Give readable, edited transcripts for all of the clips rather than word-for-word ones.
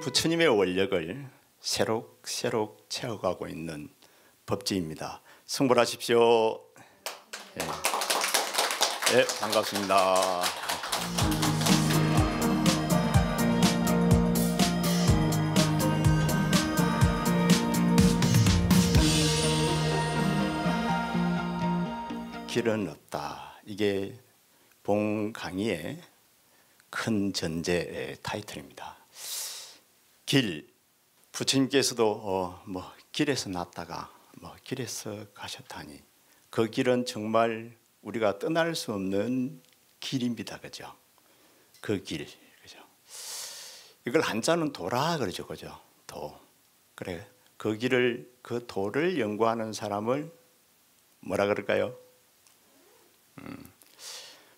부처님의 원력을 새록새록 채워가고 있는 법지입니다. 승불하십시오. 네. 네, 반갑습니다. 길은 없다. 이게 본 강의의 큰 전제 타이틀입니다. 길, 부처님께서도 길에서 났다가 길에서 가셨다니 그 길은 정말 우리가 떠날 수 없는 길입니다. 그죠? 그 길, 그죠? 이걸 한자는 도라 그러죠, 그죠? 도. 그래, 그 길을, 그 도를 연구하는 사람을 뭐라 그럴까요?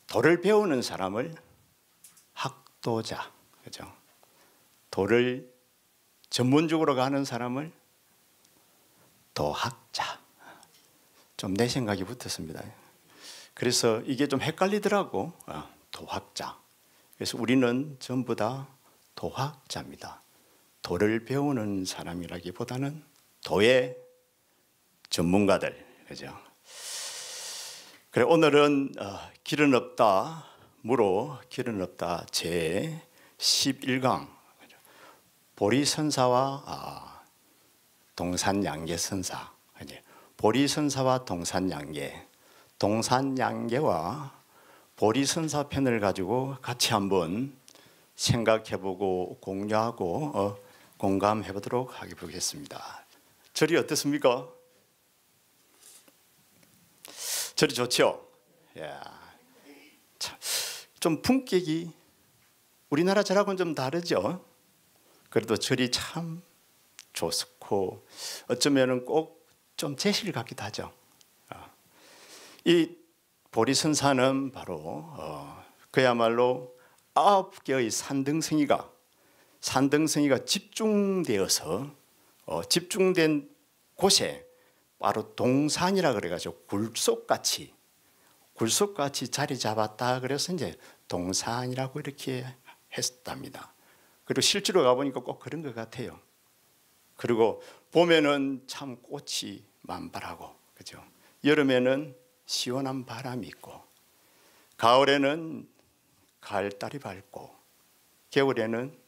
도를 배우는 사람을 학도자, 그죠? 도를 전문적으로 가는 사람을 도학자. 좀 내 생각이 붙었습니다. 그래서 이게 좀 헷갈리더라고. 도학자. 그래서 우리는 전부 다 도학자입니다. 도를 배우는 사람이라기보다는 도의 전문가들, 그죠? 그래, 오늘은 길은 없다, 무로 길은 없다 제 11강 보리선사와 동산양계선사. 보리선사와 동산양계, 동산양계와 보리선사 편을 가지고 같이 한번 생각해보고 공유하고 공감해보도록 하겠습니다. 절이 어떻습니까? 절이 좋죠? 좀 품격이 우리나라 절하고는 좀 다르죠? 그래도 절이 참 좋고 어쩌면 꼭 좀 제실 같기도 하죠. 이 보리선사는 바로 그야말로 9개의 산등성이가 집중되어서 집중된 곳에 바로 동산이라 그래가지고 굴속같이 자리 잡았다. 그래서 이제 동산이라고 이렇게 했답니다. 그리고 실제로 가보니까 꼭 그런 것 같아요. 그리고 봄에는 참 꽃이 만발하고, 그죠? 여름에는 시원한 바람이 있고, 가을에는 가을달이 밝고, 겨울에는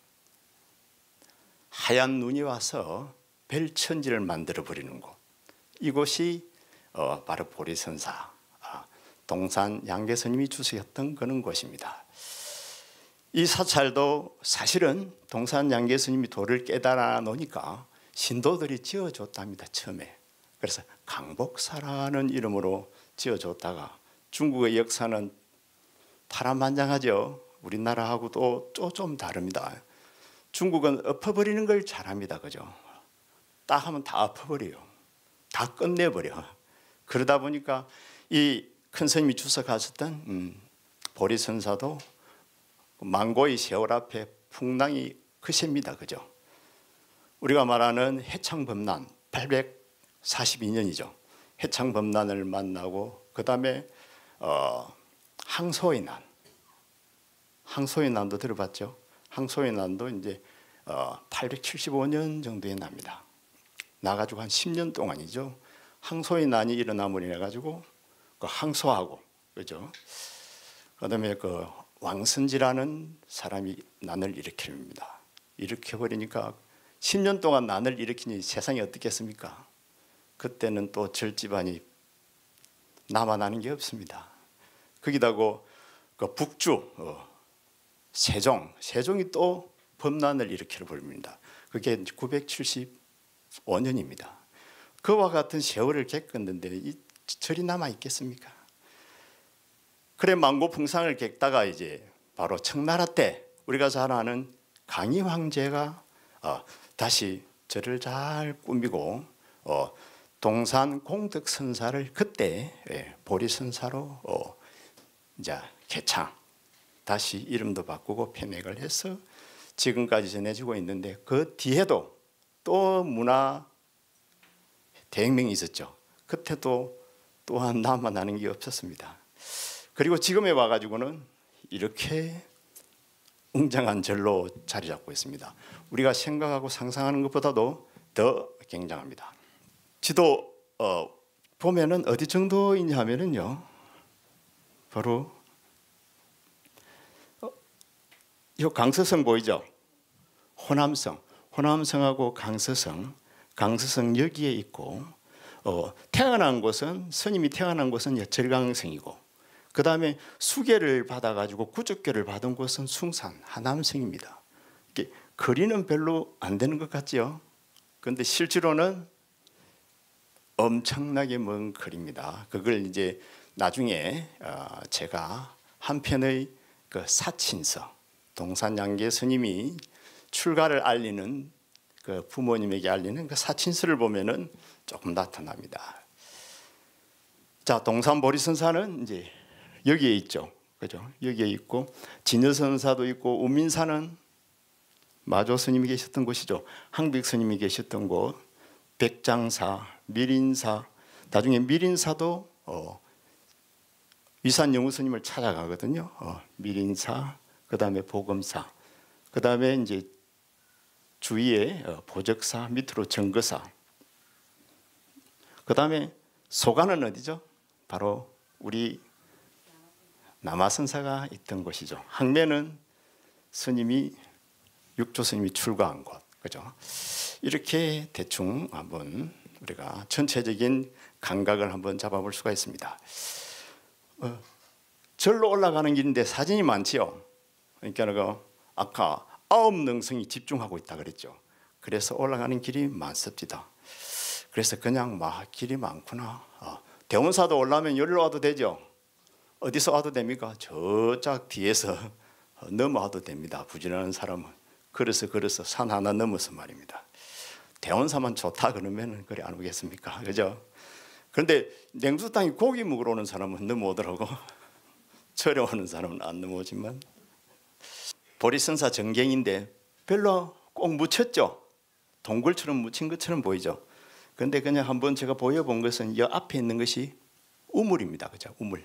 하얀 눈이 와서 별천지를 만들어 버리는 곳. 이곳이 바로 보리선사, 동산 양계스님이 주셨던 그런 곳입니다. 이 사찰도 사실은 동산 양계스님이 도를 깨달아 놓으니까 신도들이 지어줬답니다. 처음에. 그래서 강복사라는 이름으로 지어줬다가 중국의 역사는 파란만장하죠. 우리나라하고도 좀 다릅니다. 중국은 엎어버리는 걸 잘합니다. 그죠? 딱 하면 다 엎어버려요. 다 끝내버려. 그러다 보니까 이 큰 스님이 주석하셨던 보리선사도 망고의 세월 앞에 풍랑이 거셉니다. 그죠? 우리가 말하는 해창법난 842년이죠. 해창법난을 만나고 그 다음에 항소의 난도 들어봤죠? 항소의 난도 이제 875년 정도에 납니다. 나가지고 한 10년 동안이죠. 항소의 난이 일어남으로 해가지고 그 항소하고, 그죠? 그다음에 그 왕선지라는 사람이 난을 일으킵니다. 일으켜버리니까 10년 동안 난을 일으키니 세상이 어떻겠습니까? 그때는 또 절집안이 남아나는 게 없습니다. 거기다가 그 북주 세종이 또 범난을 일으켜 버립니다. 그게 975년입니다. 그와 같은 세월을 겪었는데 이 절이 남아 있겠습니까? 그래 망고 풍상을 겪다가 이제 바로 청나라 때 우리가 잘 아는 강희 황제가 다시 절을 잘 꾸미고 동산 공덕선사를 그때 보리선사로 이제 개창 다시 이름도 바꾸고 편액을 해서 지금까지 전해지고 있는데 그 뒤에도 또 문화 대혁명이 있었죠. 그때도 또한 남아나는 게 없었습니다. 그리고 지금에 와가지고는 이렇게 웅장한 절로 자리 잡고 있습니다. 우리가 생각하고 상상하는 것보다도 더 굉장합니다. 지도 보면은 어디 정도이냐 하면은요, 바로 이 강서성 보이죠? 호남성하고 강서성 여기에 있고, 태어난 곳은, 스님이 태어난 곳은 절강성이고, 그 다음에 수계를 받아가지고 구족교를 받은 곳은 숭산 하남성입니다. 거리는 별로 안 되는 것 같죠? 그런데 실제로는 엄청나게 먼 거리입니다. 그걸 이제 나중에 제가 한 편의 그 사친서, 동산양계 스님이 출가를 알리는, 그 부모님에게 알리는 그 사친서를 보면은 조금 나타납니다. 자, 동산보리선사는 이제 여기에 있죠, 그죠? 여기에 있고, 진여선사도 있고, 우민사는 마조 스님이 계셨던 곳이죠. 항백 스님이 계셨던 곳, 백장사, 미린사, 나중에 미린사도 위산영우 스님을 찾아가거든요. 미린사, 그 다음에 보금사, 그 다음에 이제 주위에 보적사, 밑으로 정거사, 그 다음에 소가는 어디죠? 바로 우리 남아선사가 있던 곳이죠. 항매는 스님이, 육조 스님이 출가한 곳, 그죠? 이렇게 대충 한번 우리가 전체적인 감각을 한번 잡아볼 수가 있습니다. 절로 올라가는 길인데 사진이 많지요. 그러니까 아까 9능성이 집중하고 있다 그랬죠. 그래서 올라가는 길이 많습니다. 그래서 그냥 막 길이 많구나. 대원사도 올라오면 여기로 와도 되죠. 어디서 와도 됩니까? 저쪽 뒤에서 넘어와도 됩니다. 부지런한 사람은 걸어서 산 하나 넘어서 말입니다. 대원사만 좋다 그러면 그래 안 오겠습니까? 그죠? 그런데 냉수 땅에 고기 먹으러 오는 사람은 넘어오더라고. 절에 오는 사람은 안 넘어오지만, 보리선사 정경인데 별로 꼭 묻혔죠. 동굴처럼 묻힌 것처럼 보이죠. 그런데 그냥 한번 제가 보여본 것은 이 앞에 있는 것이 우물입니다. 그죠? 우물.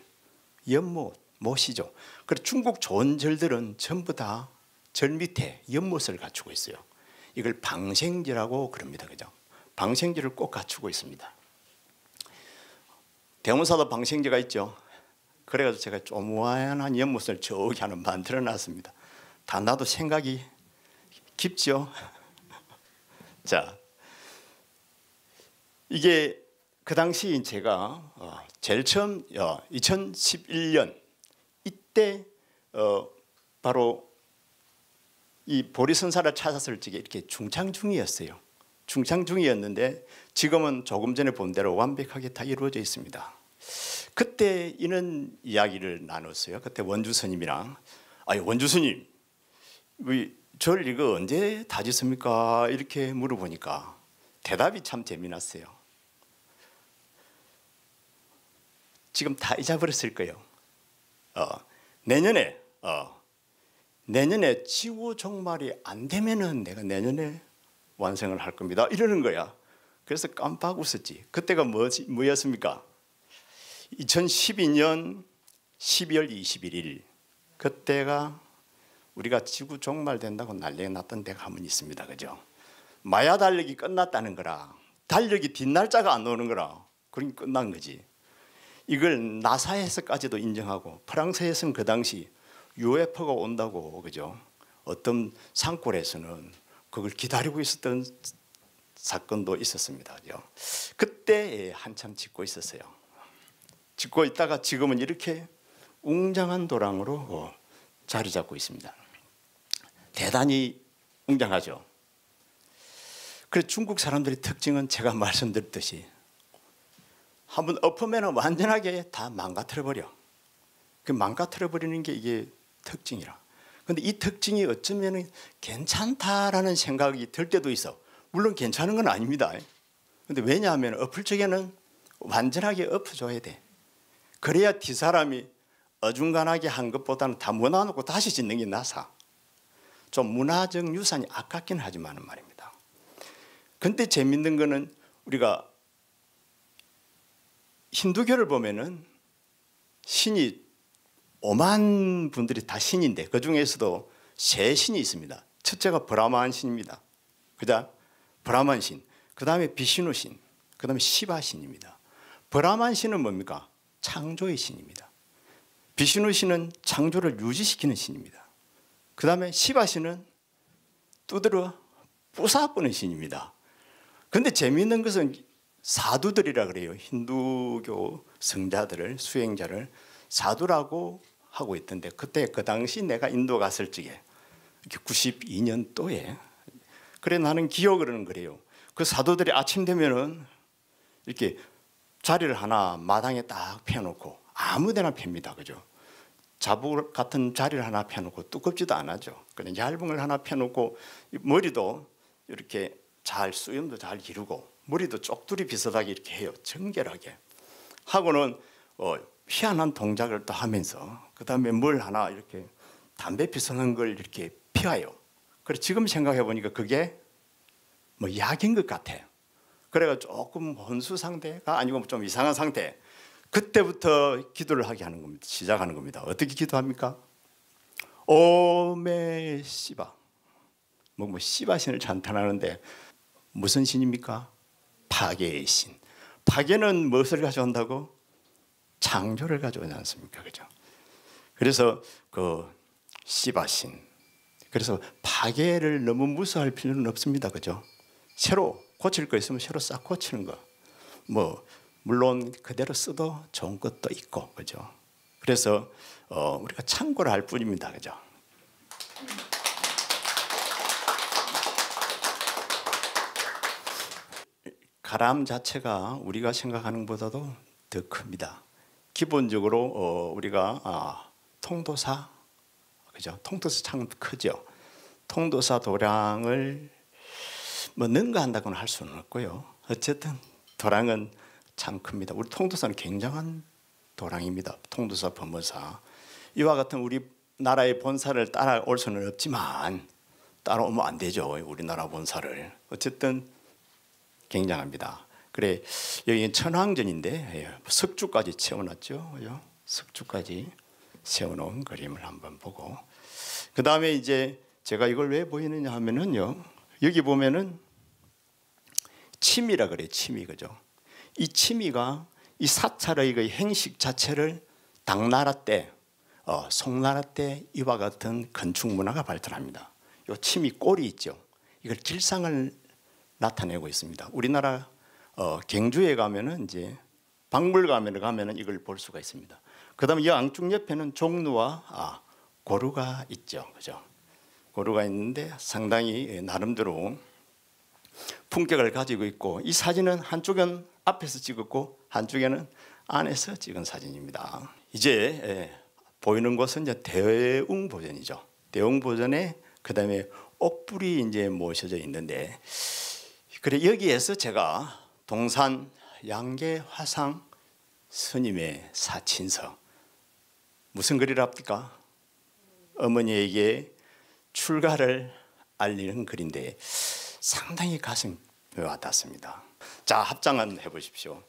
연못, 못이죠. 그래서 중국 좋은 절들은 전부 다 절 밑에 연못을 갖추고 있어요. 이걸 방생제라고 그럽니다. 그죠? 방생제를 꼭 갖추고 있습니다. 대원사도 방생제가 있죠. 그래가지고 제가 조그만한 연못을 저기 하나 만들어 놨습니다. 다 나도 생각이 깊죠. 자, 이게 그 당시 제가 제일 처음 2011년 이때 바로 이 보리선사를 찾았을 적에 이렇게 중창 중이었어요. 중창 중이었는데 지금은 조금 전에 본 대로 완벽하게 다 이루어져 있습니다. 그때 이런 이야기를 나눴어요. 그때 원주 스님이랑, 아니 원주 스님, 절 이거 언제 다 짓습니까? 이렇게 물어보니까 대답이 참 재미났어요. 지금 다 잊어버렸을 거예요. 내년에 지구 종말이 안 되면은 내가 내년에 완성을 할 겁니다. 이러는 거야. 그래서 깜빡 웃었지. 그때가 뭐였습니까? 2012년 12월 21일. 그때가 우리가 지구 종말 된다고 난리가 났던 데가 한 번 있습니다. 그죠? 마야 달력이 끝났다는 거라. 달력이 뒷날짜가 안 나오는 거라. 그러니까 끝난 거지. 이걸 나사에서까지도 인정하고, 프랑스에서는 그 당시 UFO가 온다고, 그죠? 어떤 산골에서는 그걸 기다리고 있었던 사건도 있었습니다. 그죠? 그때 한참 짓고 있었어요. 짓고 있다가 지금은 이렇게 웅장한 도랑으로 자리 잡고 있습니다. 대단히 웅장하죠. 그래서 중국 사람들의 특징은 제가 말씀드렸듯이 한번 엎으면 완전하게 다 망가뜨려버려. 그 망가뜨려버리는 게 이게 특징이라. 그런데 이 특징이 어쩌면 괜찮다라는 생각이 들 때도 있어. 물론 괜찮은 건 아닙니다. 그런데 왜냐하면 엎을 적에는 완전하게 엎어줘야 돼. 그래야 뒷사람이 어중간하게 한 것보다는 다 모아놓고 다시 짓는 게 나사. 좀 문화적 유산이 아깝긴 하지만 말입니다. 근데 재밌는 거는 우리가 힌두교를 보면은 신이 5만 분들이 다 신인데 그 중에서도 세 신이 있습니다. 첫째가 브라만 신입니다. 그다 브라만 신, 그 다음에 비슈누 신, 그 다음에 시바 신입니다. 브라만 신은 뭡니까? 창조의 신입니다. 비슈누 신은 창조를 유지시키는 신입니다. 그 다음에 시바 신은 두드러 부숴버리는 신입니다. 그런데 재미있는 것은 사두들이라 그래요. 힌두교 성자들을, 수행자를 사두라고 하고 있던데, 그때 그 당시 내가 인도 갔을 적에 92년도에 그래 나는 기억으로는 그래요. 그 사도들이 아침 되면은 이렇게 자리를 하나 마당에 딱 펴놓고 아무데나 펴니다, 그죠? 자부 같은 자리를 하나 펴놓고 두껍지도 않아죠. 그냥 얇은 걸 하나 펴놓고 머리도 이렇게 잘 수염도 잘 기르고 머리도 쪽두리 비슷하게 이렇게 해요. 정결하게 하고는 희한한 동작을 또 하면서 그 다음에 뭘 하나 이렇게 담배 비슷한 걸 이렇게 피워요. 그래 지금 생각해 보니까 그게 뭐 약인 것 같아. 그래가 조금 혼수 상태가 아니고 좀 이상한 상태. 그때부터 기도를 하게 하는 겁니다. 시작하는 겁니다. 어떻게 기도합니까? 오메 시바. 뭐 시바 신을 찬탄하는데 무슨 신입니까? 파괴의 신. 파괴는 무엇을 가져온다고? 창조를 가져오지 않습니까? 그죠? 그래서 그 시바 신. 그래서 파괴를 너무 무서워할 필요는 없습니다. 그죠? 새로 고칠 거 있으면 새로 싹 고치는 거. 뭐 물론 그대로 써도 좋은 것도 있고, 그죠? 그래서 우리가 참고를 할 뿐입니다, 그죠? 가람 자체가 우리가 생각하는 것보다도 더 큽니다. 기본적으로 우리가 통도사, 그죠? 통도사 참 크죠. 통도사 도량을 뭐 능가한다고는 할 수는 없고요. 어쨌든 도량은 참 큽니다. 우리 통도사는 굉장한 도량입니다. 통도사, 법무사 이와 같은 우리나라의 본사를 따라올 수는 없지만 따라오면 안 되죠. 우리나라 본사를. 어쨌든 굉장합니다. 그래 여기 천황전인데 석주까지 채워놨죠. 석주까지 세워놓은 그림을 한번 보고 그 다음에 이제 제가 이걸 왜 보이느냐 하면은요. 여기 보면은 치미라 그래. 치미, 그죠? 이 치미가 이 사찰의 그 행식 자체를 당나라 때, 송나라 때 이와 같은 건축 문화가 발달합니다. 이 치미 꼴이 있죠. 이걸 길상을 나타내고 있습니다. 우리나라 경주에 가면은 이제 박물관에 가면은 이걸 볼 수가 있습니다. 그다음에 이 안쪽 옆에는 종루와 고루가 있죠, 그죠? 고루가 있는데 상당히 나름대로 품격을 가지고 있고 이 사진은 한쪽은 앞에서 찍었고 한쪽에는 안에서 찍은 사진입니다. 이제 보이는 곳은 이제 대웅보전이죠. 대웅보전에 그다음에 옥불이 이제 모셔져 있는데 그래 여기에서 제가 동산 양계화상 스님의 사친서 무슨 글이라 합니까? 어머니에게 출가를 알리는 글인데 상당히 가슴에 와닿습니다. 자, 합장한 해보십시오.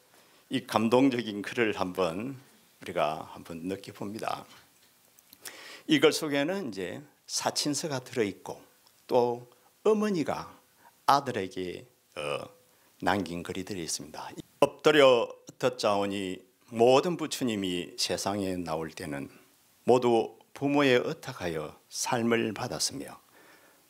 이 감동적인 글을 한번 우리가 한번 느껴봅니다. 이글 속에는 이제 사친서가 들어있고 또 어머니가 아들에게 남긴 글이 들어있습니다. 엎드려 듣자오니 모든 부처님이 세상에 나올 때는 모두 부모에 의탁하여 삶을 받았으며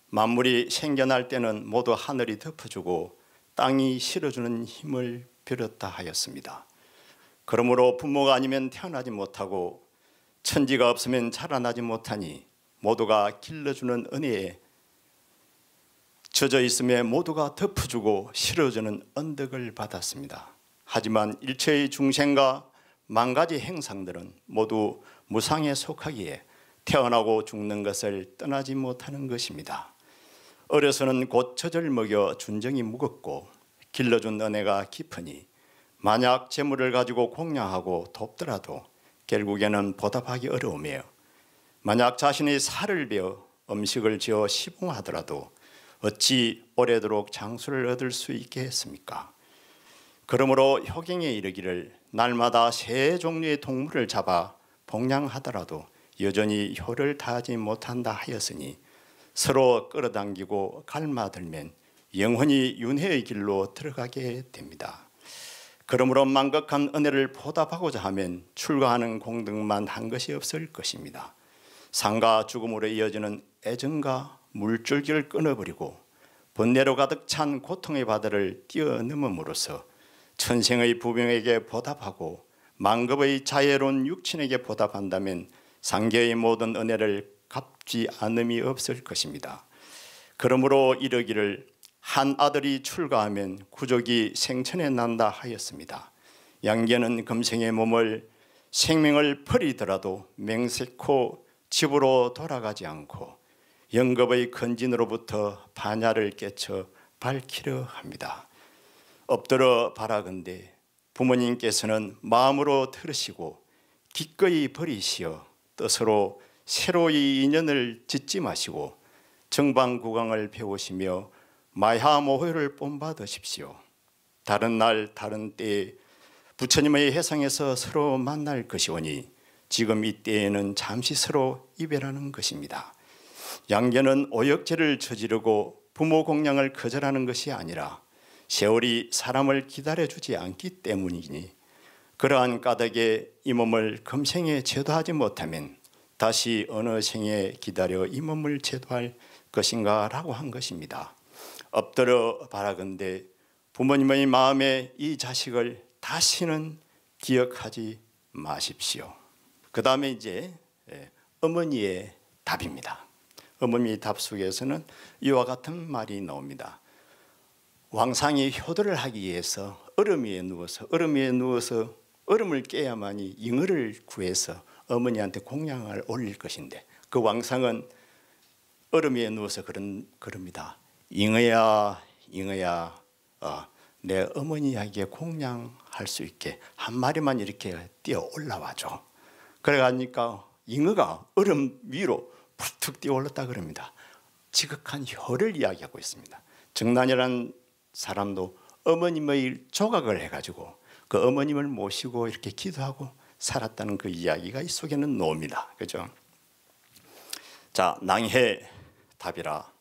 만물이 생겨날 때는 모두 하늘이 덮어주고 땅이 실어주는 힘을 빌었다 하였습니다. 그러므로 부모가 아니면 태어나지 못하고 천지가 없으면 자라나지 못하니 모두가 길러주는 은혜에 젖어 있음에 모두가 덮어주고 실어주는 언덕을 받았습니다. 하지만 일체의 중생과 만 가지 행상들은 모두 무상에 속하기에 태어나고 죽는 것을 떠나지 못하는 것입니다. 어려서는 곧 젖을 먹여 준정이 무겁고 길러준 은혜가 깊으니 만약 재물을 가지고 공양하고 돕더라도 결국에는 보답하기 어려우며 만약 자신의 살을 베어 음식을 지어 시봉하더라도 어찌 오래도록 장수를 얻을 수 있게 했습니까? 그러므로 효경에 이르기를 날마다 세 종류의 동물을 잡아 봉양하더라도 여전히 효를 다하지 못한다 하였으니 서로 끌어당기고 갈마들면 영원히 윤회의 길로 들어가게 됩니다. 그러므로 만극한 은혜를 보답하고자 하면 출가하는 공덕만 한 것이 없을 것입니다. 상과 죽음으로 이어지는 애정과 물줄기를 끊어버리고 번뇌로 가득 찬 고통의 바다를 뛰어넘음으로써 천생의 부병에게 보답하고 만급의 자애로운 육친에게 보답한다면 상계의 모든 은혜를 갚지 않음이 없을 것입니다. 그러므로 이르기를 한 아들이 출가하면 구족이 생천에 난다 하였습니다. 양계는 금생의 몸을 생명을 버리더라도 맹세코 집으로 돌아가지 않고 영겁의 건진으로부터 반야를 깨쳐 밝히려 합니다. 엎드려 바라건대 부모님께서는 마음으로 들으시고 기꺼이 버리시어 뜻으로 새로이 인연을 짓지 마시고 정방구강을 배우시며 마야모호를 본받으십시오. 다른 날 다른 때에 부처님의 해상에서 서로 만날 것이오니 지금 이때에는 잠시 서로 이별하는 것입니다. 양계는 오역죄를 저지르고 부모 공양을 거절하는 것이 아니라 세월이 사람을 기다려주지 않기 때문이니 그러한 까닭에 이 몸을 금생에 제도하지 못하면 다시 어느 생에 기다려 이 몸을 제도할 것인가 라고 한 것입니다. 엎드려 바라건대 부모님의 마음에 이 자식을 다시는 기억하지 마십시오. 그 다음에 이제 어머니의 답입니다. 어머니의 답 속에서는 이와 같은 말이 나옵니다. 왕상이 효도를 하기 위해서 얼음 위에 누워서 얼음을 깨야만이 잉어를 구해서 어머니한테 공양을 올릴 것인데 그 왕상은 얼음 위에 누워서 그럽니다. 잉어야 내 어머니에게 공양할 수 있게 한 마리만 이렇게 뛰어 올라와줘. 그래가니까 잉어가 얼음 위로 툭 뛰어 올랐다 그럽니다. 지극한 효를 이야기하고 있습니다. 정난이라는 사람도 어머님의 조각을 해가지고 그 어머님을 모시고 이렇게 기도하고 살았다는 그 이야기가 이 속에는 나옵니다. 그죠? 자, 낭해 답이라.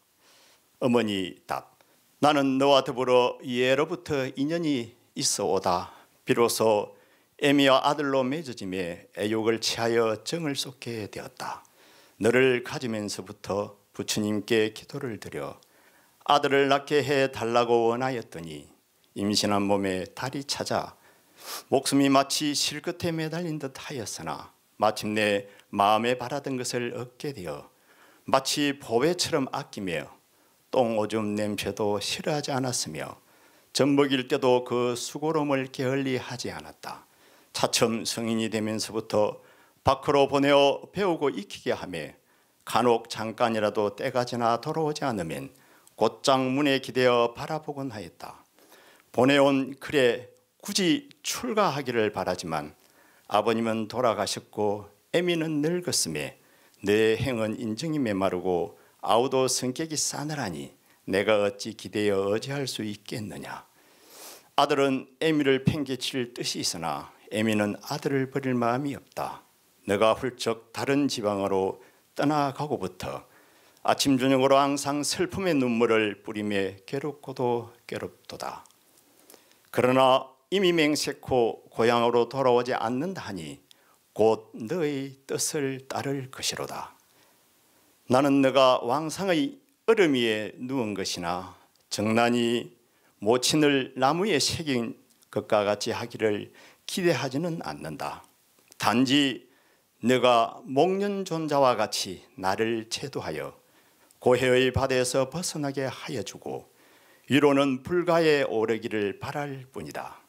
어머니 답. 나는 너와 더불어 예로부터 인연이 있어오다. 비로소 애미와 아들로 맺어짐에 애욕을 취하여 정을 쏟게 되었다. 너를 가지면서부터 부처님께 기도를 드려 아들을 낳게 해달라고 원하였더니 임신한 몸에 달이 찾아 목숨이 마치 실끝에 매달린 듯 하였으나 마침내 마음에 바라던 것을 얻게 되어 마치 보배처럼 아끼며 똥오줌 냄새도 싫어하지 않았으며 젖먹일 때도 그 수고로움을 게을리하지 않았다. 차츰 성인이 되면서부터 밖으로 보내어 배우고 익히게 하며 간혹 잠깐이라도 때가 지나 돌아오지 않으면 곧장 문에 기대어 바라보곤 하였다. 보내온 글에 굳이 출가하기를 바라지만 아버님은 돌아가셨고 애미는 늙었음에 내 행은 인정이 메마르고 아우도 성격이 싸늘하니 내가 어찌 기대어 의지할 수 있겠느냐. 아들은 애미를 팽개칠 뜻이 있으나 애미는 아들을 버릴 마음이 없다. 내가 훌쩍 다른 지방으로 떠나가고부터 아침 저녁으로 항상 슬픔의 눈물을 뿌리며 괴롭고도 괴롭도다. 그러나 이미 맹세코 고향으로 돌아오지 않는다 하니 곧 너의 뜻을 따를 것이로다. 나는 너가 왕상의 얼음 위에 누운 것이나 정난이 모친을 나무에 새긴 것과 같이 하기를 기대하지는 않는다. 단지 너가 목련존자와 같이 나를 제도하여 고해의 바다에서 벗어나게 하여주고 위로는 불가에 오르기를 바랄 뿐이다.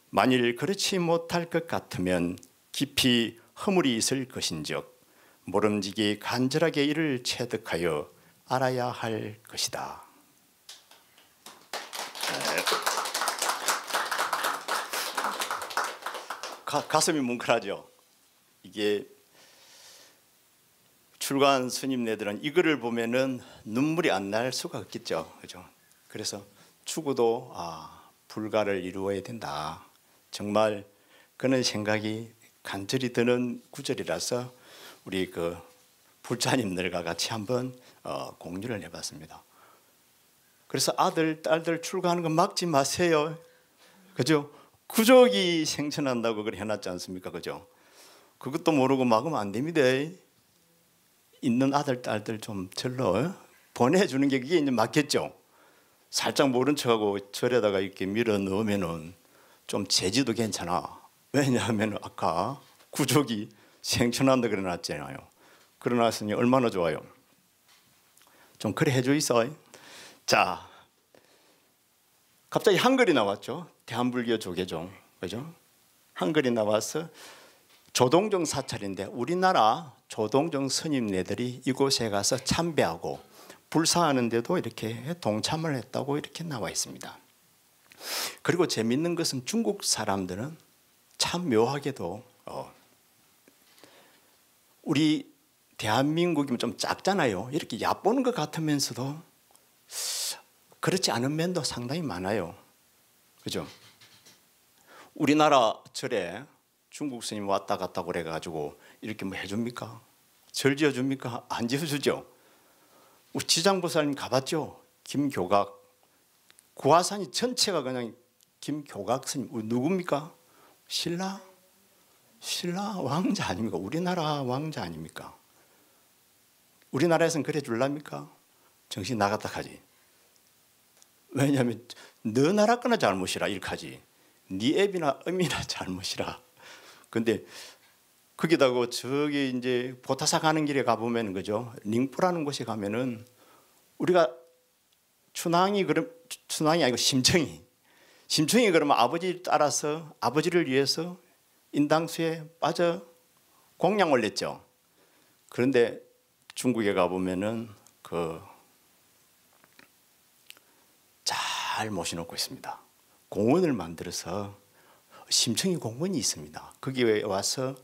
만일 그렇지 못할 것 같으면 깊이 허물이 있을 것인즉 모름지기 간절하게 이를 체득하여 알아야 할 것이다. 가슴이 뭉클하죠. 이게 출가한 스님네들은 이 글을 보면은 눈물이 안 날 수가 없겠죠. 그죠? 그래서 추구도 불가를 이루어야 된다. 정말 그런 생각이 간절히 드는 구절이라서 우리 그 불자님들과 같이 한번 공유를 해봤습니다. 그래서 아들, 딸들 출가하는 거 막지 마세요. 그죠? 구족이 생천한다고 그래 해놨지 않습니까? 그죠? 그것도 모르고 막으면 안 됩니다. 있는 아들, 딸들 좀 절로 보내주는 게 그게 이제 맞겠죠? 살짝 모른 척하고 절에다가 이렇게 밀어 넣으면은 좀 재지도 괜찮아. 왜냐하면 아까 구족이 생천한다 그래 놨잖아요. 그래 놨으니 얼마나 좋아요. 좀 그래 해줘 있어. 자, 갑자기 한글이 나왔죠. 대한불교 조계종, 그죠? 한글이 나와서 조동정 사찰인데 우리나라 조동정 스님네들이 이곳에 가서 참배하고 불사하는데도 이렇게 동참을 했다고 이렇게 나와 있습니다. 그리고 재밌는 것은 중국 사람들은 참 묘하게도 우리 대한민국이면 좀 작잖아요. 이렇게 얕보는 것 같으면서도 그렇지 않은 면도 상당히 많아요. 그죠? 우리나라 절에 중국 스님 왔다 갔다 그래가지고 이렇게 뭐 해줍니까? 절 지어줍니까? 안 지어주죠. 우리 지장보살님 가봤죠? 김교각. 구화산이 전체가 그냥 김교각 스님. 누굽니까? 신라 왕자 아닙니까? 우리나라 왕자 아닙니까? 우리나라에서는 그래 줄랍니까? 정신 나갔다 하지. 왜냐하면 너 나라 거나 잘못이라 이렇게 하지. 네 애비나 엄이나 잘못이라. 근데 거기다가 저기 이제 보타사 가는 길에 가보면 그죠? 닝푸라는 곳에 가면은 우리가 춘향이 아니고 심청이 그러면 아버지 따라서 아버지를 위해서 인당수에 빠져 공양 올렸죠. 그런데 중국에 가보면은 잘 모셔놓고 있습니다. 공원을 만들어서 심청이 공원이 있습니다. 거기에 와서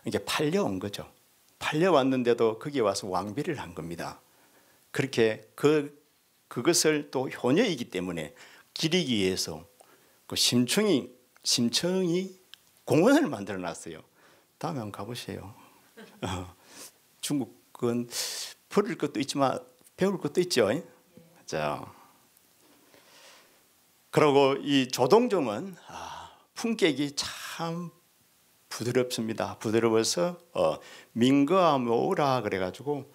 이게 팔려온 거죠. 팔려왔는데도 거기에 와서 왕비를 한 겁니다. 그렇게 그것을 또 효녀이기 때문에 기리기 위해서 그 심청이 공원을 만들어 놨어요. 다음에 한번 가보세요. 중국은 버릴 것도 있지만 배울 것도 있죠. 자, 그리고 이 조동정은 품격이 참 부드럽습니다. 부드러워서 민거아모라 그래가지고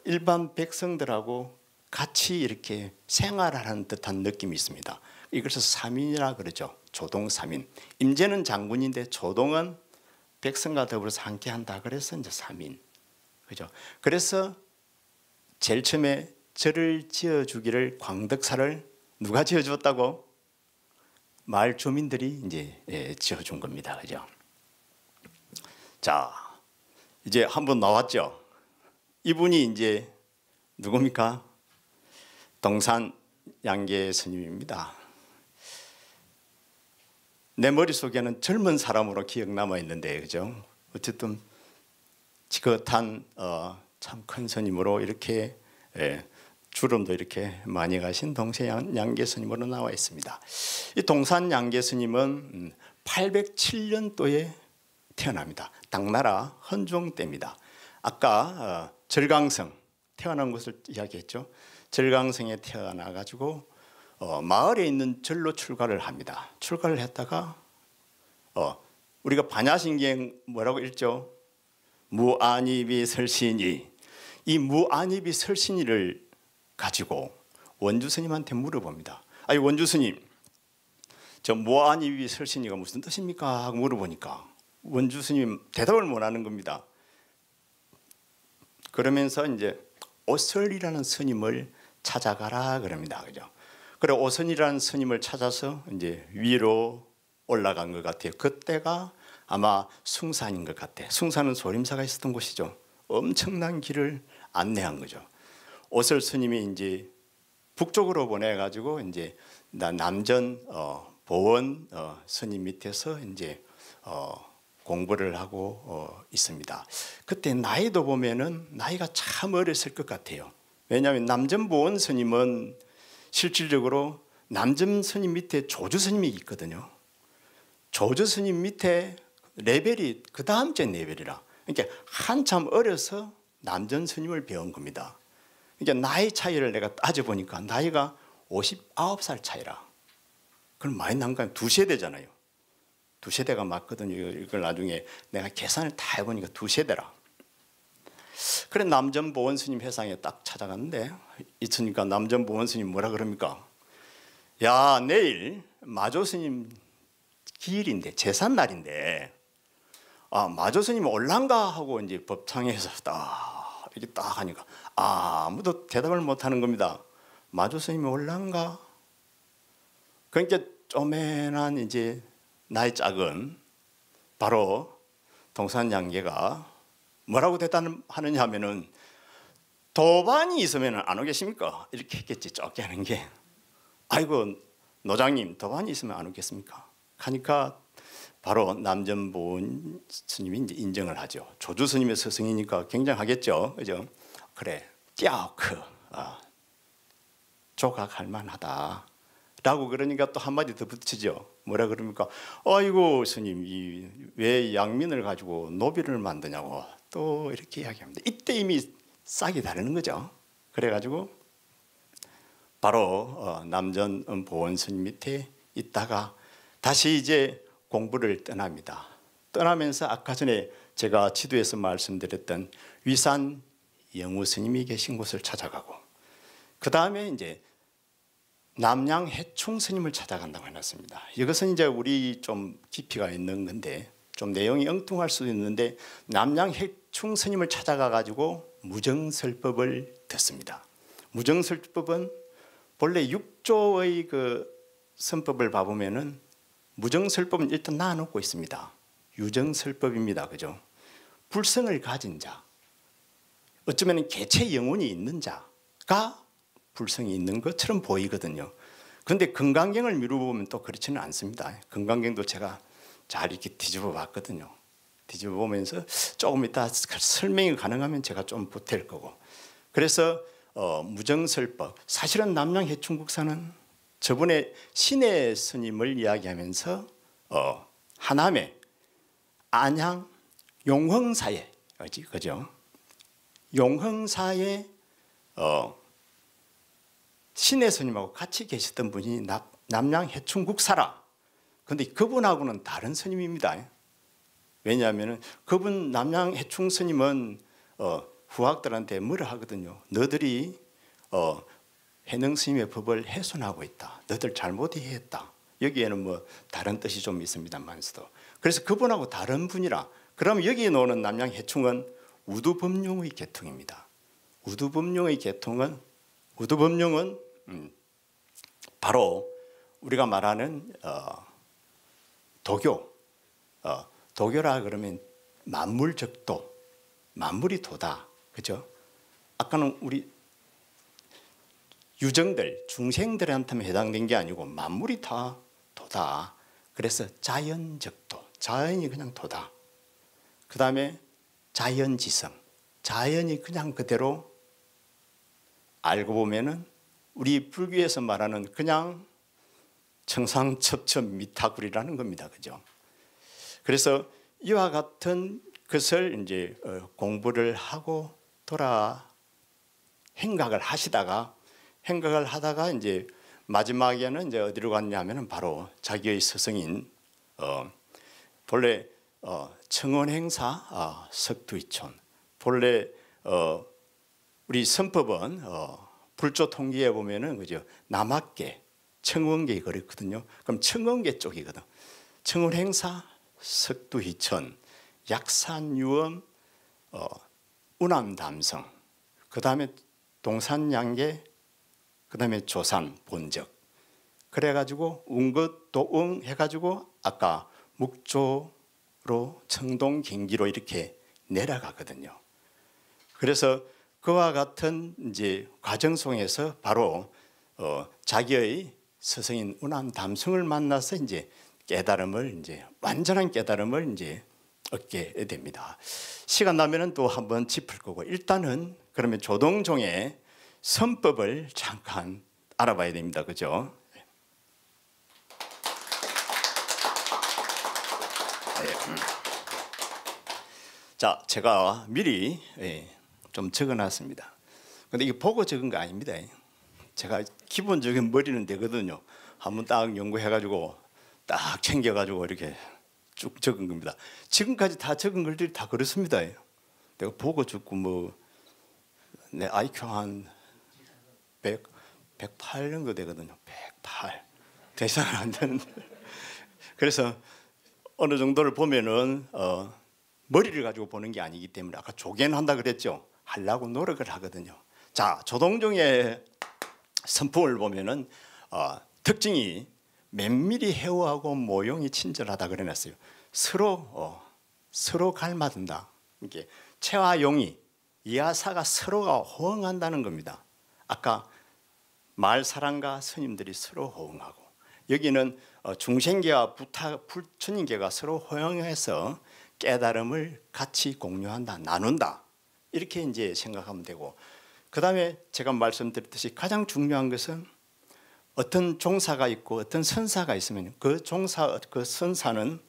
일반 백성들하고 같이 이렇게 생활하는 듯한 느낌이 있습니다. 이것을 사민이라 그러죠. 조동사민. 임제는 장군인데 조동은 백성과 더불어서 함께한다. 그래서 이제 사민. 그죠? 그래서 제일 처음에 절을 지어주기를 광덕사를 누가 지어주었다고? 마을 주민들이 이제 지어준 겁니다. 그죠? 자, 이제 한번 나왔죠. 이분이 이제 누굽니까? 동산 양계 스님입니다. 내 머릿속에는 젊은 사람으로 기억 남아 있는데, 그죠? 어쨌든 지긋한 참 큰 스님으로 이렇게 주름도 이렇게 많이 가신 동산 양계 스님으로 나와 있습니다. 이 동산 양계 스님은 807년도에 태어납니다. 당나라 헌종 때입니다. 아까 절강성 태어난 곳을 이야기했죠. 절강성에 태어나 가지고 마을에 있는 절로 출가를 합니다. 출가를 했다가 우리가 반야신경 뭐라고 읽죠? 무안이비 설신이. 이 무안이비 설신이를 가지고 원주 스님한테 물어봅니다. 아니 원주 스님, 저 무안이비 설신이가 무슨 뜻입니까? 하고 물어보니까 원주 스님 대답을 못 하는 겁니다. 그러면서 이제 오설이라는 스님을 찾아가라 그럽니다. 그죠? 그래 오선이라는 스님을 찾아서 이제 위로 올라간 것 같아요. 그때가 아마 숭산인 것 같아. 숭산은 소림사가 있었던 곳이죠. 엄청난 길을 안내한 거죠. 오설 스님이 이제 북쪽으로 보내가지고 이제 남전 보원 스님 밑에서 이제 공부를 하고 있습니다. 그때 나이도 보면은 나이가 참 어렸을 것 같아요. 왜냐하면 남전 보원 스님은 실질적으로 남전 스님 밑에 조주 스님이 있거든요. 조주 스님 밑에 레벨이 그 다음째 레벨이라. 그러니까 한참 어려서 남전 스님을 배운 겁니다. 그러니까 나이 차이를 내가 따져보니까 나이가 59살 차이라. 그럼 많이 난가요? 두 세대잖아요. 두 세대가 맞거든요. 이걸 나중에 내가 계산을 다 해보니까 두 세대라. 그래 남전 보원 스님 회상에 딱 찾아갔는데 있으니까 남전 보원 스님 뭐라 그럽니까? 야 내일 마조 스님 기일인데 제삿날인데 마조 스님 올란가 하고 이제 법창에서 딱 이렇게 딱 하니까 아무도 대답을 못 하는 겁니다. 마조 스님이 올란가? 그러니까 쪼맨한 이제 나이 작은 바로 동산 양계가 뭐라고 대답하느냐 하면은 도반이 있으면 안 오겠습니까? 이렇게 했겠지. 쫓게 하는 게 아이고 노장님 도반이 있으면 안 오겠습니까? 하니까 바로 남전보원 스님이 이제 인정을 하죠. 조주 스님의 스승이니까 굉장하겠죠, 그죠? 그래, 띠아오크 조각할 만하다라고 그러니까 또 한마디 더 붙이죠. 뭐라 그럽니까? 아이고 스님, 왜 양민을 가지고 노비를 만드냐고 또 이렇게 이야기합니다. 이때 이미 싹이 다르는 거죠. 그래가지고 바로 남전보원 스님 밑에 있다가 다시 이제 공부를 떠납니다. 떠나면서 아까 전에 제가 지도에서 말씀드렸던 위산 영우 스님이 계신 곳을 찾아가고 그 다음에 이제 남양 해충 스님을 찾아간다고 해놨습니다. 이것은 이제 우리 좀 깊이가 있는 건데 좀 내용이 엉뚱할 수도 있는데 남양 해충 스님을 찾아가 가지고 무정설법을 듣습니다. 무정설법은 본래 6조의 그 선법을 봐보면은 무정설법은 일단 나눠놓고 있습니다. 유정설법입니다. 그죠? 불성을 가진 자, 어쩌면 개체 영혼이 있는 자가 불성이 있는 것처럼 보이거든요. 그런데 금강경을 미루어보면 또 그렇지는 않습니다. 금강경도 제가 잘 이렇게 뒤집어 봤거든요. 뒤집어 보면서 조금 이따 설명이 가능하면 제가 좀 보탤 거고. 그래서 무정설법, 사실은 남양해충국사는 저번에 신의 스님을 이야기하면서 하남에 안양 용흥사에 그죠? 용흥사에 신의 스님하고 같이 계셨던 분이 남양해충국사라. 그런데 그분하고는 다른 스님입니다. 왜냐하면 그분 남양해충 스님은 후학들한테 뭐라 하거든요. 너들이 해능 스님의 법을 훼손하고 있다. 너들 잘못 이해했다. 여기에는 뭐 다른 뜻이 좀 있습니다만서도. 그래서 그분하고 다른 분이라. 그럼 여기에 나오는 남양해충은 우두법룡의 계통입니다. 우두법룡의 계통은 바로 우리가 말하는 도교. 도교라 그러면 만물적도, 만물이 도다. 그죠? 아까는 우리 유정들, 중생들한테만 해당된 게 아니고 만물이 다 도다. 그래서 자연적도, 자연이 그냥 도다. 그 다음에 자연지성, 자연이 그냥 그대로 알고 보면은 우리 불교에서 말하는 그냥 청상첩첩 미타굴이라는 겁니다. 그죠? 그래서 이와 같은 것을 이제 공부를 하고 행각을 하다가 이제 마지막에는 이제 어디로 갔냐면은 바로 자기의 스승인 본래 청원행사 석두이촌, 본래 우리 선법은 불조 통기에 보면은 그죠, 남학계 청원계 그랬거든요. 그럼 청원계 쪽이거든. 청원행사 석두이천, 약산유엄, 우남담성, 그 다음에 동산양계, 그 다음에 조산 본적. 그래가지고 운것도응 해가지고 아까 묵조로 청동 경기로 이렇게 내려가거든요. 그래서 그와 같은 이제 과정 속에서 바로 자기의 스승인 우남담성을 만나서 이제 깨달음을 이제 완전한 깨달음을 이제 얻게 됩니다. 시간 나면은 또 한번 짚을 거고 일단은 그러면 조동종의 선법을 잠깐 알아봐야 됩니다. 그죠? 자, 제가 미리 좀 적어놨습니다. 근데 이게 보고 적은 거 아닙니다. 제가 기본적인 머리는 되거든요. 한번 딱 연구해가지고 딱 챙겨가지고 이렇게 쭉 적은 겁니다. 지금까지 다 적은 것들이 다 그렇습니다. 내가 보고 적고 뭐 내 IQ 한 108 정도 되거든요. 108 대상은 안 되는데. 그래서 어느 정도를 보면은 머리를 가지고 보는 게 아니기 때문에 아까 조견한다 그랬죠. 하려고 노력을 하거든요. 자, 조동종의 선풍을 보면은 특징이 면밀히 해오하고 모용이 친절하다 그래놨어요. 서로 갈맞는다. 이게 채와 용이 이하사가 서로가 호응한다는 겁니다. 아까 말사랑과 스님들이 서로 호응하고 여기는 중생계와 부처님계가 서로 호응해서 깨달음을 같이 공유한다, 나눈다 이렇게 이제 생각하면 되고 그 다음에 제가 말씀드렸듯이 가장 중요한 것은 어떤 종사가 있고 어떤 선사가 있으면 그 종사, 그 선사는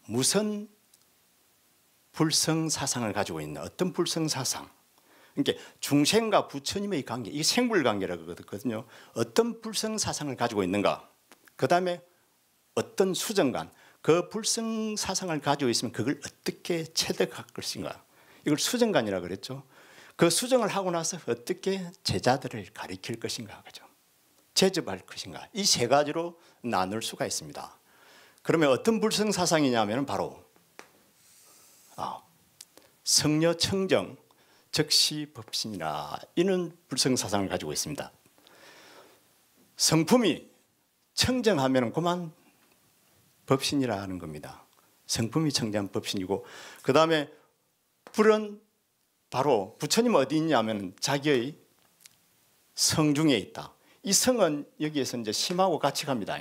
무슨 불성사상을 가지고 있는 어떤 불성사상 그러니까 중생과 부처님의 관계 이게 생불관계라고 그러거든요. 어떤 불성사상을 가지고 있는가 그 다음에 어떤 수정관 그 불성사상을 가지고 있으면 그걸 어떻게 체득할 것인가 이걸 수정관이라고 그랬죠. 그 수정을 하고 나서 어떻게 제자들을 가르칠 것인가 그죠? 제접할 것인가 이 세 가지로 나눌 수가 있습니다. 그러면 어떤 불성사상이냐면 바로 성녀 청정 적시법신이라 이는 불성사상을 가지고 있습니다. 성품이 청정하면 그만 법신이라 하는 겁니다. 성품이 청정한 법신이고 그 다음에 불은 바로 부처님 어디 있냐면 자기의 성 중에 있다. 이 성은 여기에서 이제 심하고 같이 갑니다.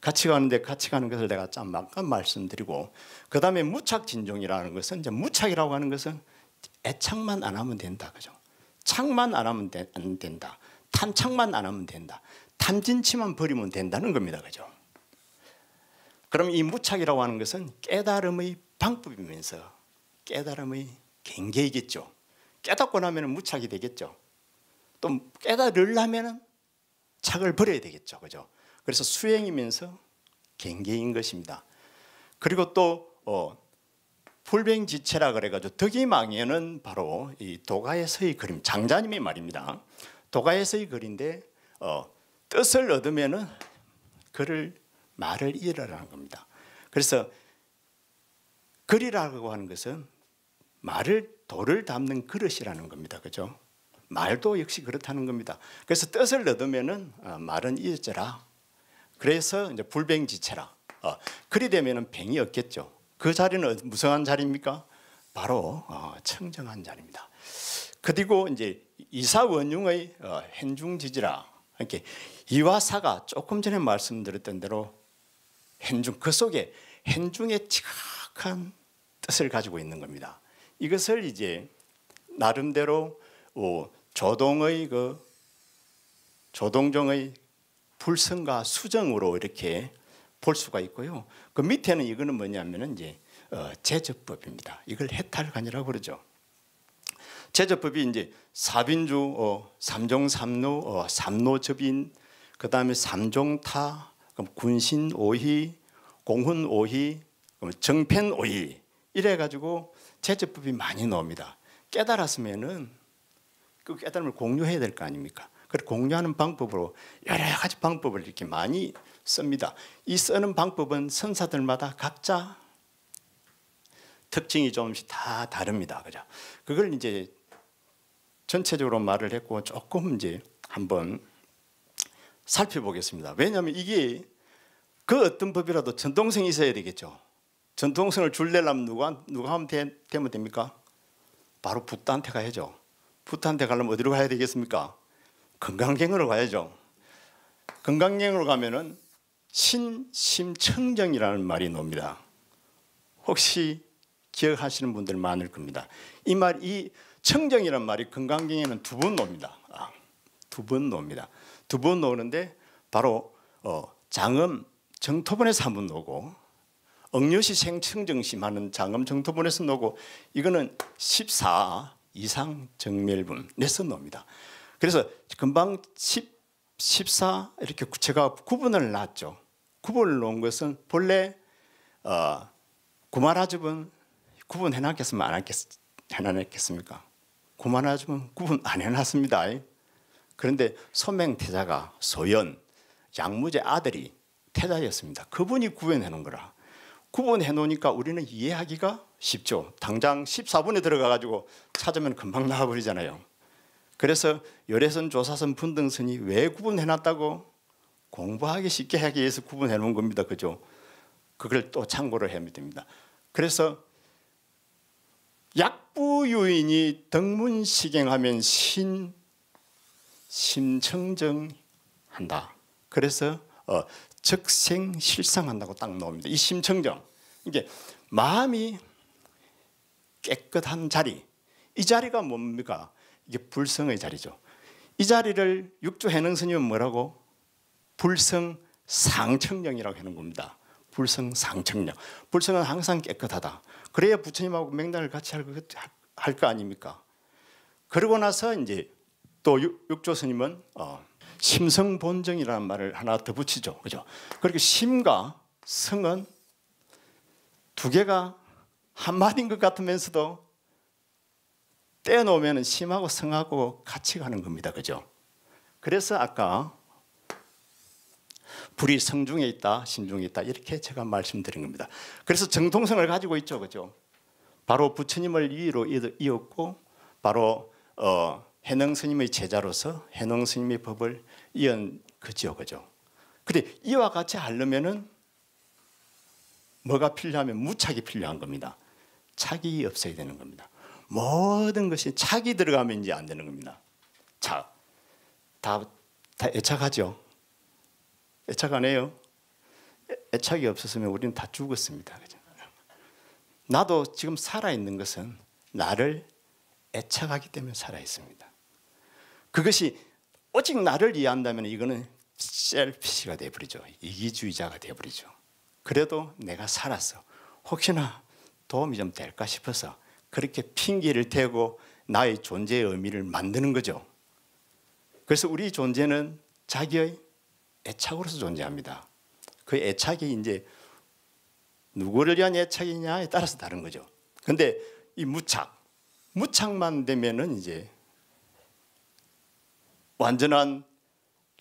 같이 가는데 같이 가는 것을 내가 잠깐 말씀드리고 그 다음에 무착진종이라는 것은 이제 무착이라고 하는 것은 애착만 안 하면 된다. 그죠? 착만 안 하면 안 된다. 탐착만 안 하면 된다. 탐진치만 버리면 된다는 겁니다. 그죠? 그럼 이 무착이라고 하는 것은 깨달음의 방법이면서 깨달음의 경계이겠죠. 깨닫고 나면 무착이 되겠죠. 또 깨달으려면 착을 버려야 되겠죠. 그죠? 그래서 수행이면서 경계인 것입니다. 그리고 또 불뱅지체라 그래가지고 덕이망에는 바로 이 도가에서의 그림 장자님의 말입니다. 도가에서의 글인데 뜻을 얻으면은 글을 말을 잃으라는 겁니다. 그래서 글이라고 하는 것은 돌을 담는 그릇이라는 겁니다. 그죠? 말도 역시 그렇다는 겁니다. 그래서 뜻을 얻으면은 말은 잊어라. 그래서 이제 불뱅지체라. 그리 되면은 병이 없겠죠. 그 자리는 무성한 자리입니까? 바로 청정한 자리입니다. 그리고 이제 이사원융의 현중지지라. 이렇게 이와 사가 조금 전에 말씀드렸던 대로 현중 그 속에 현중의 지각한 뜻을 가지고 있는 겁니다. 이것을 이제 나름대로 조동종의 불성과 수정으로 이렇게 볼 수가 있고요. 그 밑에는 이거는 뭐냐면은 이제 제접법입니다. 이걸 해탈관이라고 그러죠. 제접법이 이제 사빈주, 삼종삼루, 삼노접인, 그 다음에 삼종타, 그럼 군신오희, 공훈오희, 정펜오희 이래 가지고 제접법이 많이 나옵니다. 깨달았으면은 그 깨달음을 공유해야 될 거 아닙니까? 그 공유하는 방법으로 여러 가지 방법을 이렇게 많이 씁니다. 이 쓰는 방법은 선사들마다 각자 특징이 조금씩 다 다릅니다. 그죠? 그걸 이제 전체적으로 말을 했고 조금 이제 한번 살펴보겠습니다. 왜냐하면 이게 그 어떤 법이라도 전통성이 있어야 되겠죠. 전통성을 줄내려면 누가 하면 되면 됩니까? 바로 붓다한테 가야죠. 붓다한테 가려면 어디로 가야 되겠습니까? 건강경으로 가야죠. 건강경으로 가면은 신심청정이라는 말이 나옵니다. 혹시 기억하시는 분들 많을 겁니다. 이 청정이라는 말이 건강경에는 두 번 나옵니다. 두 번 나옵니다. 두 번 나오는데 바로 장엄 정토본에서 한 번 나오고 억녀시 생청정심 하는 장엄 정토본에서 나오고 이거는 14 이상 정멸분 넷은 놈이다. 그래서 금방 14 이렇게 제가 구분을 놨죠. 구분을 놓은 것은 본래 구만아집은 구분해 놨겠으면 안 해놨겠습니까? 구만아집은 구분 안 해놨습니다. 그런데 소맹태자가 소연 양무제 아들이 태자였습니다. 그분이 구분해 놓은 거라. 구분해 놓으니까 우리는 이해하기가 쉽죠. 당장 14분에 들어가 가지고 찾으면 금방 나와버리잖아요. 그래서 열애선, 조사선, 분등선이 왜 구분해 놨다고? 공부하기 쉽게 하기 위해서 구분해 놓은 겁니다. 그죠? 그걸 또 참고를 해야 됩니다. 그래서 약부유인이 덕문시경하면 심청정한다. 그래서 적생실상한다고 딱 나옵니다. 이 심청정, 이게 마음이 깨끗한 자리, 이 자리가 뭡니까? 이게 불성의 자리죠. 이 자리를 육조해능스님은 뭐라고? 불성상청령이라고 하는 겁니다. 불성상청령. 불성은 항상 깨끗하다. 그래야 부처님하고 맹단을 같이 할 거 아닙니까? 그러고 나서 이제 또 육조 스님은 심성본정이라는 말을 하나 더 붙이죠. 그죠? 그리고 심과 성은 두 개가 한마디인 것 같으면서도 떼놓으면 심하고 성하고 같이 가는 겁니다. 그죠? 그래서 아까 불이 성 중에 있다, 심 중에 있다 이렇게 제가 말씀드린 겁니다. 그래서 정통성을 가지고 있죠. 그죠? 바로 부처님을 위로 이었고 바로 해능 스님의 제자로서 해능 스님의 법을 이은 거죠. 그죠? 근데 이와 같이 하려면은 뭐가 필요하면 무착이 필요한 겁니다. 착이 없어야 되는 겁니다. 모든 것이 착이 들어가면 이제 안 되는 겁니다. 자, 다 애착하죠. 애착 안 해요. 애착이 없었으면 우리는 다 죽었습니다. 그죠? 나도 지금 살아 있는 것은 나를 애착하기 때문에 살아 있습니다. 그것이 오직 나를 이해한다면 이거는 셀피시가 되어버리죠. 이기주의자가 되어버리죠. 그래도 내가 살았어. 혹시나 도움이 좀 될까 싶어서 그렇게 핑계를 대고 나의 존재의 의미를 만드는 거죠. 그래서 우리 존재는 자기의 애착으로서 존재합니다. 그 애착이 이제 누구를 위한 애착이냐에 따라서 다른 거죠. 근데 이 무착만 되면은 이제 완전한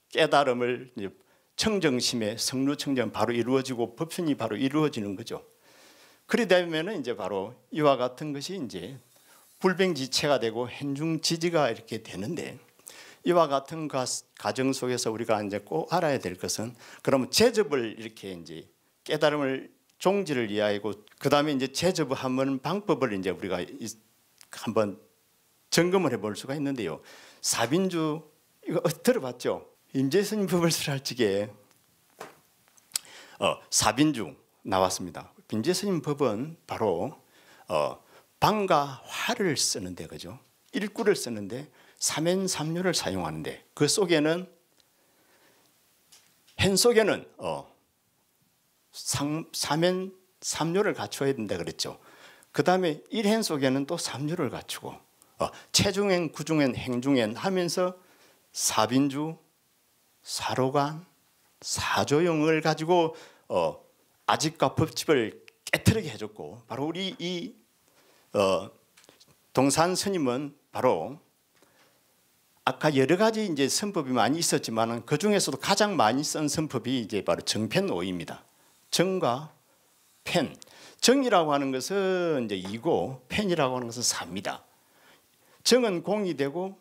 깨달음을 이제 청정심의 성루청정 바로 이루어지고 법신이 바로 이루어지는 거죠. 그리 되면은 이제 바로 이와 같은 것이 이제 불병지체가 되고 행중지지가 이렇게 되는데 이와 같은 과정 속에서 우리가 이제 꼭 알아야 될 것은 그러면 제접을 이렇게 이제 깨달음을 종지를 이해하고 그 다음에 이제 제접하는 방법을 이제 우리가 한번 점검을 해볼 수가 있는데요. 사빈주 이거 들어봤죠? 임재스님 법을 설할 적에 사빈주 나왔습니다. 임재스님 법은 바로 방과 화를 쓰는데 그죠? 일구를 쓰는데 삼엔삼류를 사용하는데 그 속에는 hen 속에는 삼엔삼류를 갖춰야 된다 그랬죠. 그 다음에 일hen 속에는 또 삼류를 갖추고 체중엔, 구중엔, 행중엔 하면서 사빈주, 사로관, 사조용을 가지고 아집과 법집을 깨트리게 해줬고 바로 우리 이 동산 스님은 바로 아까 여러 가지 이제 선법이 많이 있었지만 그 중에서도 가장 많이 쓴 선법이 이제 바로 정펜오입니다. 정과 펜. 정이라고 하는 것은 이제 2고 펜이라고 하는 것은 4입니다. 정은 공이 되고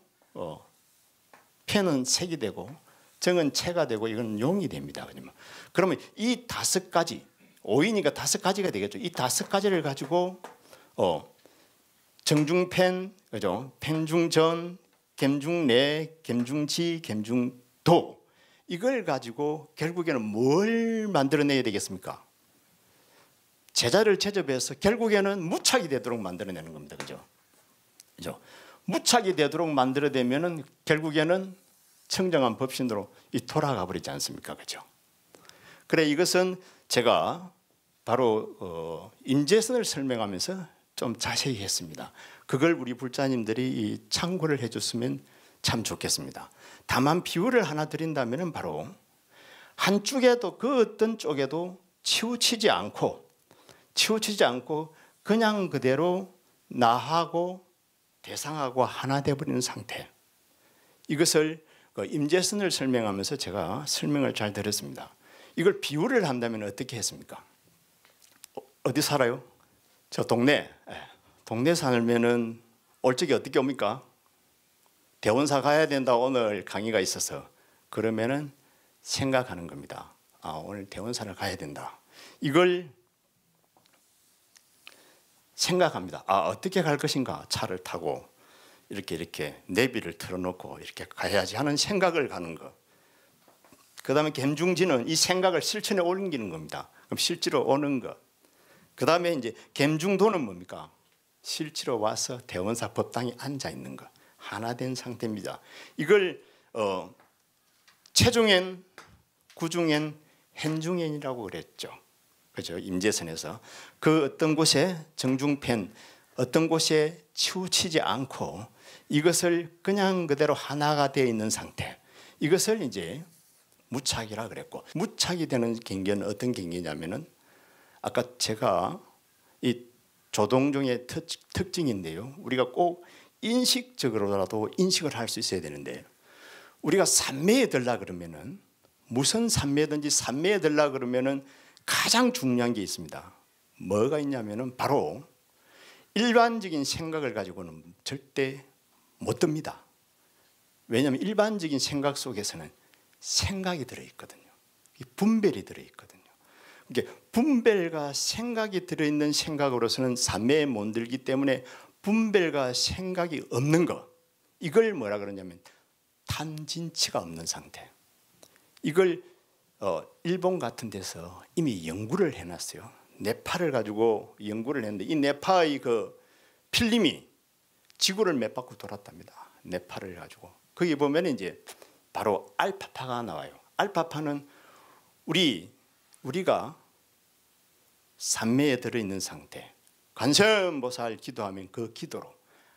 펜은 색이 되고 정은 체가 되고 이건 용이 됩니다. 그러면 이 5가지 5이니까 5가지가 되겠죠. 이 5가지를 가지고 정중펜, 그죠? 펜중전, gem중내, gem중지, gem중도 이걸 가지고 결국에는 뭘 만들어내야 되겠습니까? 제자를 제접해서 결국에는 무착이 되도록 만들어내는 겁니다. 그죠? 그죠? 무착이 되도록 만들어내면은 결국에는 청정한 법신으로 돌아가 버리지 않습니까? 그죠? 그래 이것은 제가 바로 인재선을 설명하면서 좀 자세히 했습니다. 그걸 우리 불자님들이 참고를 해줬으면 참 좋겠습니다. 다만 비유를 하나 드린다면 바로 한쪽에도 그 어떤 쪽에도 치우치지 않고 그냥 그대로 나하고 대상하고 하나 되어버리는 상태. 이것을 임재선을 설명하면서 제가 설명을 잘 들었습니다. 이걸 비유를 한다면 어떻게 했습니까? 어디 살아요? 저 동네. 동네 살면은 올 적이 어떻게 옵니까? 대원사 가야 된다 오늘 강의가 있어서. 그러면은 생각하는 겁니다. 아, 오늘 대원사를 가야 된다. 이걸 생각합니다. 아, 어떻게 갈 것인가? 차를 타고 이렇게 내비를 틀어놓고 이렇게 가야지 하는 생각을 가는 것. 그 다음에 gem중지는 이 생각을 실천에 옮기는 겁니다. 그럼 실제로 오는 것. 그 다음에 이제 gem중도는 뭡니까? 실제로 와서 대원사 법당에 앉아 있는 것. 하나 된 상태입니다. 이걸 체중엔, 구중엔, hen중엔이라고 그랬죠. 그죠? 임재선에서 그 어떤 곳에 정중편, 어떤 곳에 치우치지 않고 이것을 그냥 그대로 하나가 되어 있는 상태. 이것을 이제 무착이라 그랬고, 무착이 되는 경계는 어떤 경계냐면은 아까 제가 이 조동종의 특징인데요. 우리가 꼭 인식적으로라도 인식을 할 수 있어야 되는데, 우리가 산매에 들라 그러면은 무슨 산매든지 산매에 들라 그러면은 가장 중요한 게 있습니다. 뭐가 있냐면은 바로 일반적인 생각을 가지고는 절대 못 듭니다. 왜냐하면 일반적인 생각 속에서는 생각이 들어있거든요. 분별이 들어있거든요. 그러니까 분별과 생각이 들어있는 생각으로서는 산매에 못 들기 때문에 분별과 생각이 없는 것, 이걸 뭐라 그러냐면 탐진치가 없는 상태. 이걸 일본 같은 데서 이미 연구를 해놨어요. 뇌파를 가지고 연구를 했는데 이 뇌파의 그 필름이 지구를 몇 바퀴 돌았답니다. 뇌파를 가지고 거기 보면 이제 바로 알파파가 나와요. 알파파는 우리가 산매에 들어있는 상태. 관세음보살 기도하면 그 기도로,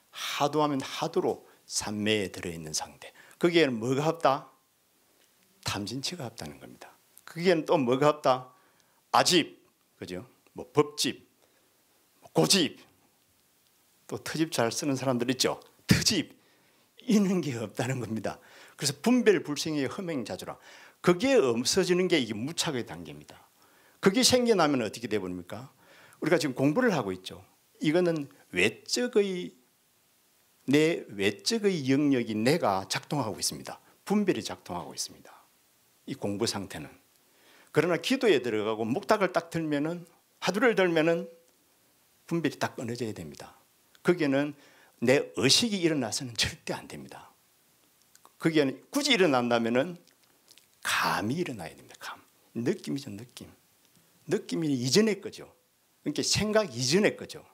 하도하면 하도로 산매에 들어있는 상태. 거기에는 뭐가 없다? 탐진치가 없다는 겁니다. 거기에는 또 뭐가 없다? 아집, 그죠? 뭐 법집, 고집, 또 터집 잘 쓰는 사람들 있죠? 터집, 이런 게 없다는 겁니다. 그래서 분별 불생의 허맹자주라. 그게 없어지는 게 이게 무착의 단계입니다. 그게 생겨나면 어떻게 되버립니까? 우리가 지금 공부를 하고 있죠. 이거는 내 외적의 영역이 내가 작동하고 있습니다. 분별이 작동하고 있습니다. 이 공부 상태는. 그러나 기도에 들어가고 목탁을 딱 들면은, 화두를 들면은 분별이 딱 끊어져야 됩니다. 거기에는 내 의식이 일어나서는 절대 안 됩니다. 거기에는 굳이 일어난다면은 감이 일어나야 됩니다. 감. 느낌이죠, 느낌. 느낌이 이전의 거죠. 그러니까 생각 이전의 거죠.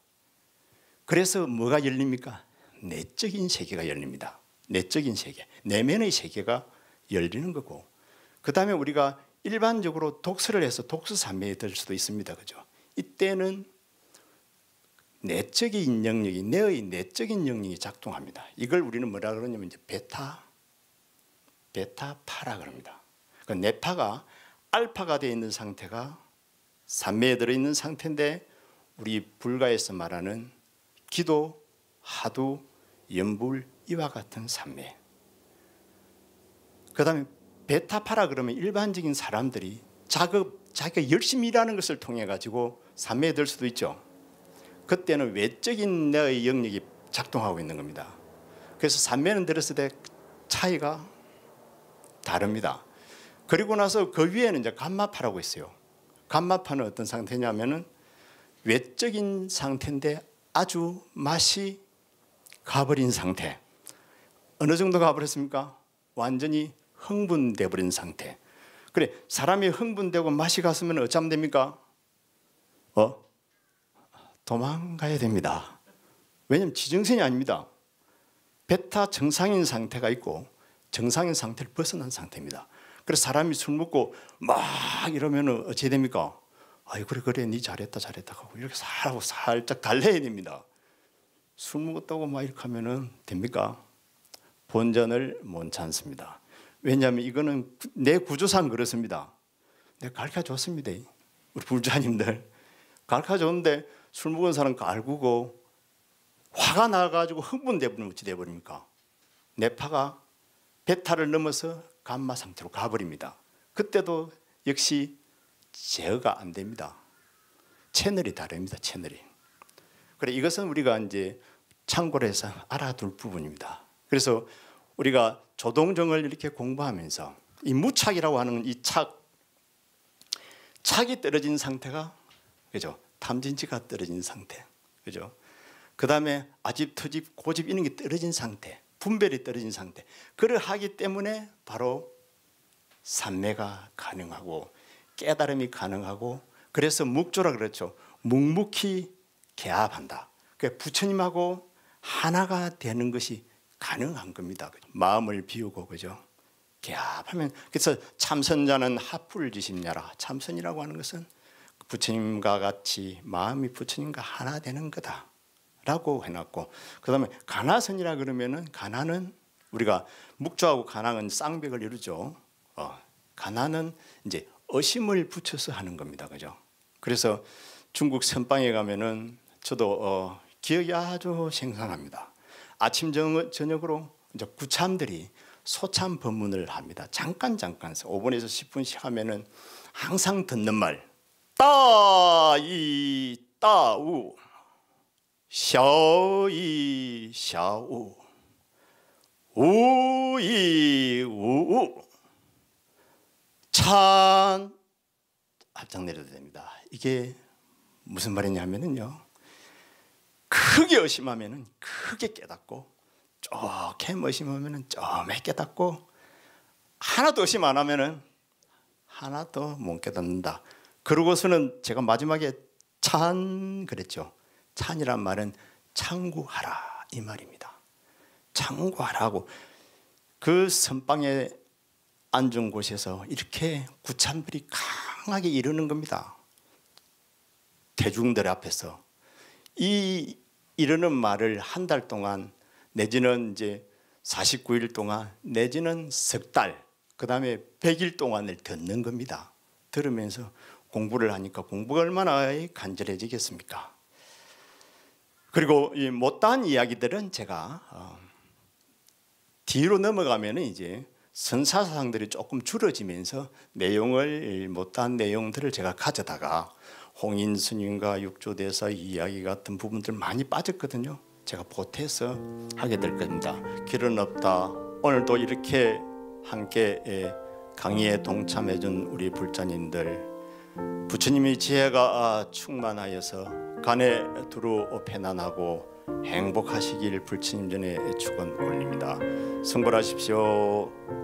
그래서 뭐가 열립니까? 내적인 세계가 열립니다. 내적인 세계, 내면의 세계가 열리는 거고, 그 다음에 우리가 일반적으로 독서를 해서 독서산매에 들 수도 있습니다. 그죠? 이때는 내적인 영역이, 내의 내적인 영역이 작동합니다. 이걸 우리는 뭐라 그러냐면 이제 베타파라 그럽니다. 그 뇌파가 알파가 되어 있는 상태가 산매에 들어있는 상태인데, 우리 불가에서 말하는 기도, 하두, 연불 이와 같은 산매. 그 다음에 베타파라 그러면 일반적인 사람들이 자기가 열심히 일하는 것을 통해 가지고 산매에 들 수도 있죠. 그때는 외적인 내의 영역이 작동하고 있는 겁니다. 그래서 산매는 들었을 때 차이가 다릅니다. 그리고 나서 그 위에는 이제 감마파라고 있어요. 감마파는 어떤 상태냐면은 외적인 상태인데 아주 맛이 가버린 상태. 어느 정도 가버렸습니까? 완전히 흥분돼 버린 상태. 그래, 사람이 흥분되고 맛이 갔으면 어쩌면 됩니까? 도망가야 됩니다. 왜냐하면 지정신이 아닙니다. 베타 정상인 상태가 있고 정상인 상태를 벗어난 상태입니다. 그래서 사람이 술 먹고 막 이러면 어찌 됩니까? 아이 그래 네 잘했다 하고 이렇게 살짝 달래야 됩니다. 술 먹었다고 막 이렇게 하면은 됩니까? 본전을 못 찾습니다. 왜냐하면 이거는 내 구조상 그렇습니다. 내가 가르쳐줬습니다. 우리 불자님들 가르쳐줬는데 술 먹은 사람 갈구고 화가 나가지고 흥분돼버리면 어찌 돼버립니까? 뇌파가 베타를 넘어서 감마 상태로 가버립니다. 그때도 역시 제어가 안 됩니다. 채널이 다릅니다. 채널이. 그래 이것은 우리가 이제 참고로 해서 알아둘 부분입니다. 그래서 우리가 조동정을 이렇게 공부하면서 이 무착이라고 하는 이 착이 떨어진 상태가 그죠? 탐진치가 떨어진 상태, 그죠? 그 다음에 아집, 터집, 고집 이런 게 떨어진 상태, 분별이 떨어진 상태. 그를 하기 때문에 바로 삼매가 가능하고 깨달음이 가능하고 그래서 묵조라 그렇죠. 묵묵히 개합한다. 그러니까 부처님하고 하나가 되는 것이 가능한 겁니다. 마음을 비우고 그죠. 개합하면 그래서 참선자는 합불지심야라. 참선이라고 하는 것은 부처님과 같이 마음이 부처님과 하나 되는 거다라고 해놨고 그다음에 가나선이라 그러면은 가나는 우리가 묵조하고 가나는 쌍벽을 이루죠. 가나는 이제 어심을 붙여서 하는 겁니다, 그죠? 그래서 중국 선방에 가면은 저도 기억이 아주 생생합니다. 아침 저녁으로 이제 구참들이 소참 법문을 합니다. 잠깐 5분에서 10분씩 하면은 항상 듣는 말 따이 따우 샤이 샤우 우이 우우 찬 앞장 내려도 됩니다. 이게 무슨 말이냐면은요. 크게 의심하면은 크게 깨닫고 쪼개 의심하면은 쪼매 깨닫고 하나도 의심 안 하면은 하나도 못 깨닫는다. 그러고서는 제가 마지막에 찬 그랬죠. 찬이란 말은 창구하라 이 말입니다. 창구하라고 그 선방에 앉은 곳에서 이렇게 구참들이 강하게 이르는 겁니다. 대중들 앞에서 이 이르는 말을 한 달 동안 내지는 이제 49일 동안 내지는 석 달, 그다음에 100일 동안을 듣는 겁니다. 들으면서 공부를 하니까 공부가 얼마나 간절해지겠습니까? 그리고 이 못다한 이야기들은 제가 뒤로 넘어가면은 이제 선사사상들이 조금 줄어지면서 내용을 못다한 내용들을 제가 가져다가 홍인 스님과 육조대사 이야기 같은 부분들 많이 빠졌거든요. 제가 보태서 하게 될 겁니다. 길은 없다. 오늘도 이렇게 함께 강의에 동참해준 우리 불자님들 부처님의 지혜가 충만하여서 간에 두루 편안하고 행복하시길 불처님 전에 축원 올립니다. 성불하십시오.